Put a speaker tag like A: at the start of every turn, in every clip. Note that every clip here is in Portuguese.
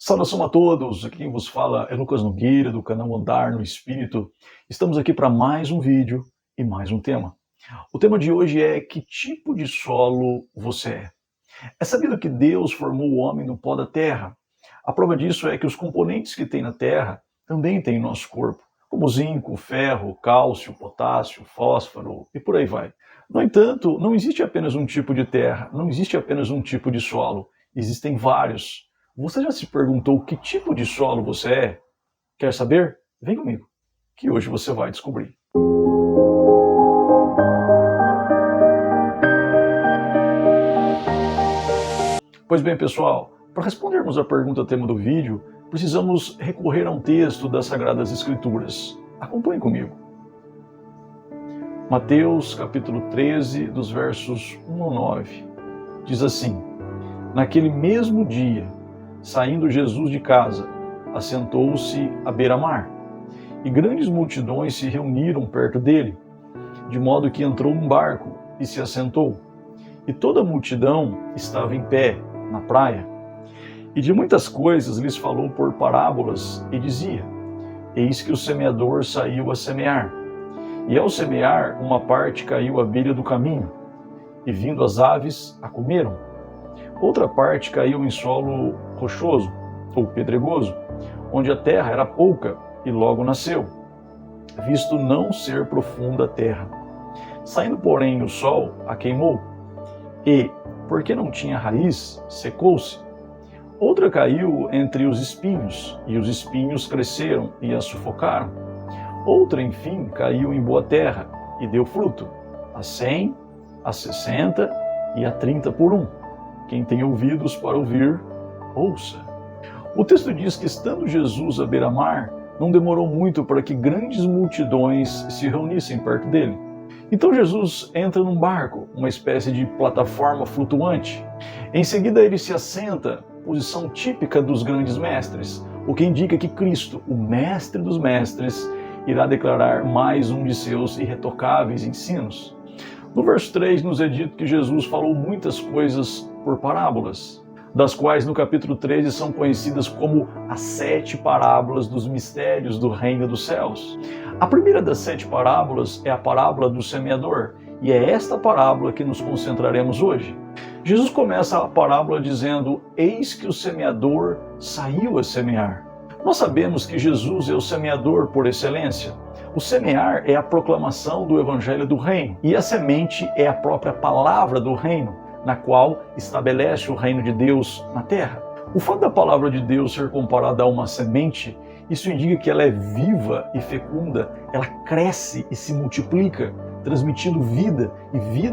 A: Saudação a todos, aqui quem vos fala é Lucas Nogueira, do canal Andar no Espírito. Estamos aqui para mais um vídeo e mais um tema. O tema de hoje é: que tipo de solo você é? É sabido que Deus formou o homem no pó da terra. A prova disso é que os componentes que tem na terra também tem em nosso corpo, como zinco, ferro, cálcio, potássio, fósforo e por aí vai. No entanto, não existe apenas um tipo de terra, não existe apenas um tipo de solo, existem vários. Você já se perguntou que tipo de solo você é? Quer saber? Vem comigo, que hoje você vai descobrir. Pois bem, pessoal, para respondermos à pergunta tema do vídeo, precisamos recorrer a um texto das Sagradas Escrituras. Acompanhe comigo. Mateus, capítulo 13, dos versos 1 ao 9. Diz assim: Naquele mesmo dia, saindo Jesus de casa, assentou-se à beira-mar, e grandes multidões se reuniram perto dele, de modo que entrou num barco e se assentou. E toda a multidão estava em pé na praia. E de muitas coisas lhes falou por parábolas, e dizia: Eis que o semeador saiu a semear. E ao semear, uma parte caiu à beira do caminho, e vindo as aves, a comeram. Outra parte caiu em solo rochoso, ou pedregoso, onde a terra era pouca, e logo nasceu, visto não ser profunda a terra. Saindo, porém, o sol a queimou, e, porque não tinha raiz, secou-se. Outra caiu entre os espinhos, e os espinhos cresceram e a sufocaram. Outra, enfim, caiu em boa terra, e deu fruto, a 100, a 60 e a 30 por um. Quem tem ouvidos para ouvir, ouça. O texto diz que, estando Jesus à beira-mar, não demorou muito para que grandes multidões se reunissem perto dele. Então Jesus entra num barco, uma espécie de plataforma flutuante. Em seguida ele se assenta, posição típica dos grandes mestres, o que indica que Cristo, o mestre dos mestres, irá declarar mais um de seus irretocáveis ensinos. No verso 3 nos é dito que Jesus falou muitas coisas por parábolas, das quais no capítulo 13 são conhecidas como as 7 parábolas dos mistérios do reino dos céus. A primeira das 7 parábolas é a parábola do semeador, e é esta parábola que nos concentraremos hoje. Jesus começa a parábola dizendo: Eis que o semeador saiu a semear. Nós sabemos que Jesus é o semeador por excelência. O semear é a proclamação do evangelho do reino, e a semente é a própria palavra do reino, na qual estabelece o reino de Deus na terra. O fato da palavra de Deus ser comparada a uma semente, isso indica que ela é viva e fecunda, ela cresce e se multiplica, transmitindo vida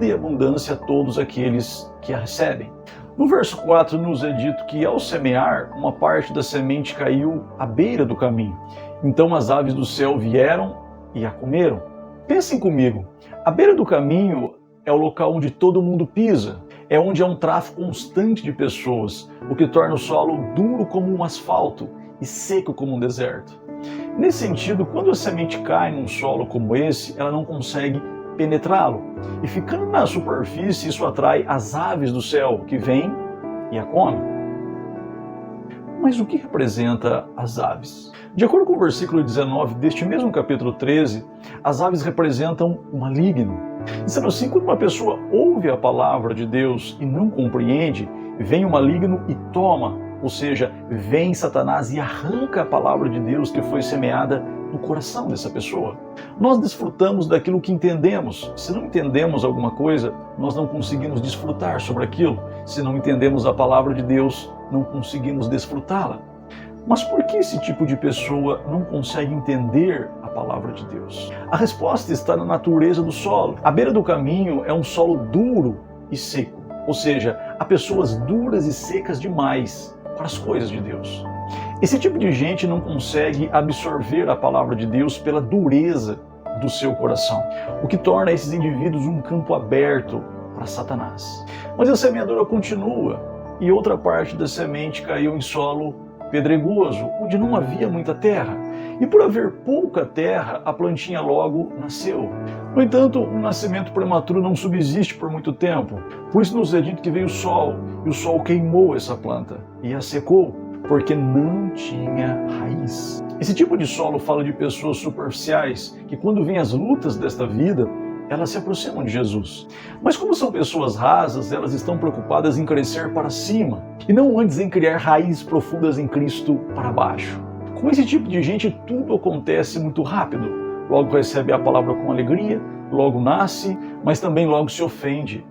A: e abundância a todos aqueles que a recebem. No verso 4 nos é dito que, ao semear, uma parte da semente caiu à beira do caminho. Então as aves do céu vieram e a comeram. Pensem comigo, a beira do caminho é o local onde todo mundo pisa, é onde há um tráfego constante de pessoas, o que torna o solo duro como um asfalto e seco como um deserto. Nesse sentido, quando a semente cai num solo como esse, ela não consegue penetrá-lo, e ficando na superfície, isso atrai as aves do céu, que vêm e a comem. Mas o que representa as aves? De acordo com o versículo 19 deste mesmo capítulo 13, as aves representam o maligno. Sendo assim, quando uma pessoa ouve a palavra de Deus e não compreende, vem o maligno e toma, ou seja, vem Satanás e arranca a palavra de Deus que foi semeada no coração dessa pessoa. Nós desfrutamos daquilo que entendemos. Se não entendemos alguma coisa, nós não conseguimos desfrutar sobre aquilo. Se não entendemos a palavra de Deus, não conseguimos desfrutá-la. Mas por que esse tipo de pessoa não consegue entender a palavra de Deus? A resposta está na natureza do solo. A beira do caminho é um solo duro e seco, ou seja, há pessoas duras e secas demais para as coisas de Deus. Esse tipo de gente não consegue absorver a palavra de Deus pela dureza do seu coração, o que torna esses indivíduos um campo aberto para Satanás. Mas a semeadura continua, e outra parte da semente caiu em solo pedregoso, onde não havia muita terra. E por haver pouca terra, a plantinha logo nasceu. No entanto, um nascimento prematuro não subsiste por muito tempo. Por isso nos é dito que veio o sol, e o sol queimou essa planta e a secou. porque não tinha raiz. Esse tipo de solo fala de pessoas superficiais que, quando vêm as lutas desta vida, elas se aproximam de Jesus. Mas como são pessoas rasas, elas estão preocupadas em crescer para cima e não antes em criar raízes profundas em Cristo para baixo. Com esse tipo de gente, tudo acontece muito rápido. Logo recebe a palavra com alegria, logo nasce, mas também logo se ofende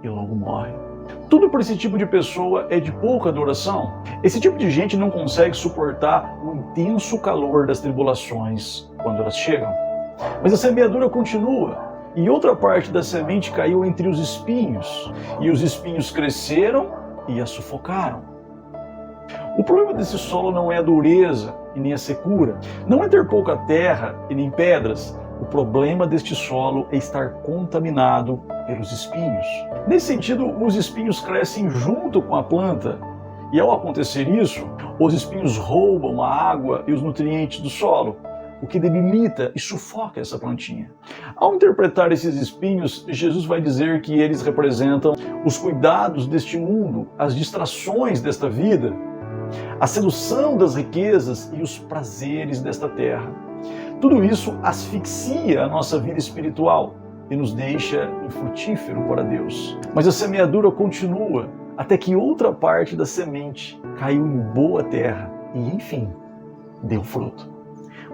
A: e logo morre. Tudo para esse tipo de pessoa é de pouca duração. Esse tipo de gente não consegue suportar o intenso calor das tribulações quando elas chegam. Mas a semeadura continua. E outra parte da semente caiu entre os espinhos, e os espinhos cresceram e a sufocaram. O problema desse solo não é a dureza e nem a secura, não é ter pouca terra e nem pedras. O problema deste solo é estar contaminado pelos espinhos. Nesse sentido, os espinhos crescem junto com a planta, e ao acontecer isso, os espinhos roubam a água e os nutrientes do solo, o que debilita e sufoca essa plantinha. Ao interpretar esses espinhos, Jesus vai dizer que eles representam os cuidados deste mundo, as distrações desta vida, a sedução das riquezas e os prazeres desta terra. Tudo isso asfixia a nossa vida espiritual e nos deixa infrutífero para Deus. Mas a semeadura continua até que outra parte da semente caiu em boa terra e, enfim, deu fruto.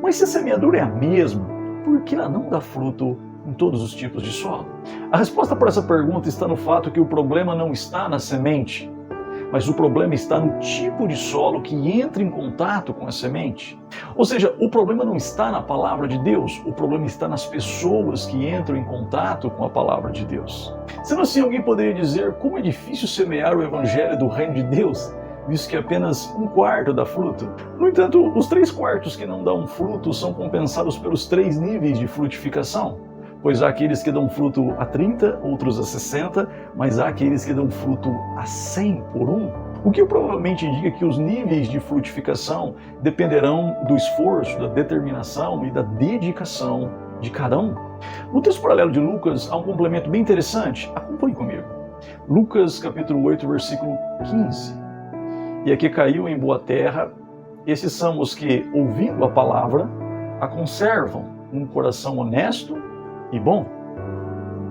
A: Mas se a semeadura é a mesma, por que ela não dá fruto em todos os tipos de solo? A resposta para essa pergunta está no fato que o problema não está na semente, mas o problema está no tipo de solo que entra em contato com a semente. Ou seja, o problema não está na palavra de Deus, o problema está nas pessoas que entram em contato com a palavra de Deus. Sendo assim, alguém poderia dizer como é difícil semear o evangelho do reino de Deus, visto que apenas 1/4 dá fruto. No entanto, os 3/4 que não dão fruto são compensados pelos 3 níveis de frutificação, pois há aqueles que dão fruto a 30, outros a 60, mas há aqueles que dão fruto a 100 por um. O que provavelmente indica que os níveis de frutificação dependerão do esforço, da determinação e da dedicação de cada um. No texto paralelo de Lucas há um complemento bem interessante. Acompanhe comigo. Lucas capítulo 8, versículo 15. E aqui caiu em boa terra, esses são os que, ouvindo a palavra, a conservam num coração honesto e bom,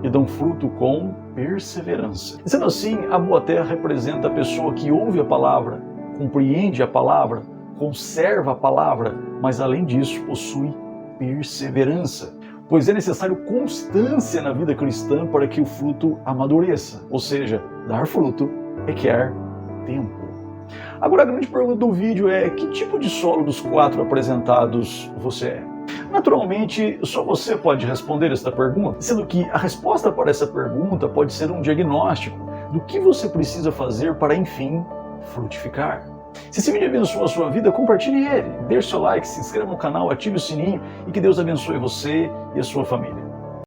A: e dão fruto com perseverança. Sendo assim, a boa terra representa a pessoa que ouve a palavra, compreende a palavra, conserva a palavra, mas além disso possui perseverança, pois é necessário constância na vida cristã para que o fruto amadureça, ou seja, dar fruto requer tempo. Agora a grande pergunta do vídeo é: que tipo de solo dos 4 apresentados você é? Naturalmente, só você pode responder esta pergunta, sendo que a resposta para essa pergunta pode ser um diagnóstico do que você precisa fazer para, enfim, frutificar. Se esse vídeo abençoa a sua vida, compartilhe ele, deixe seu like, se inscreva no canal, ative o sininho e que Deus abençoe você e a sua família.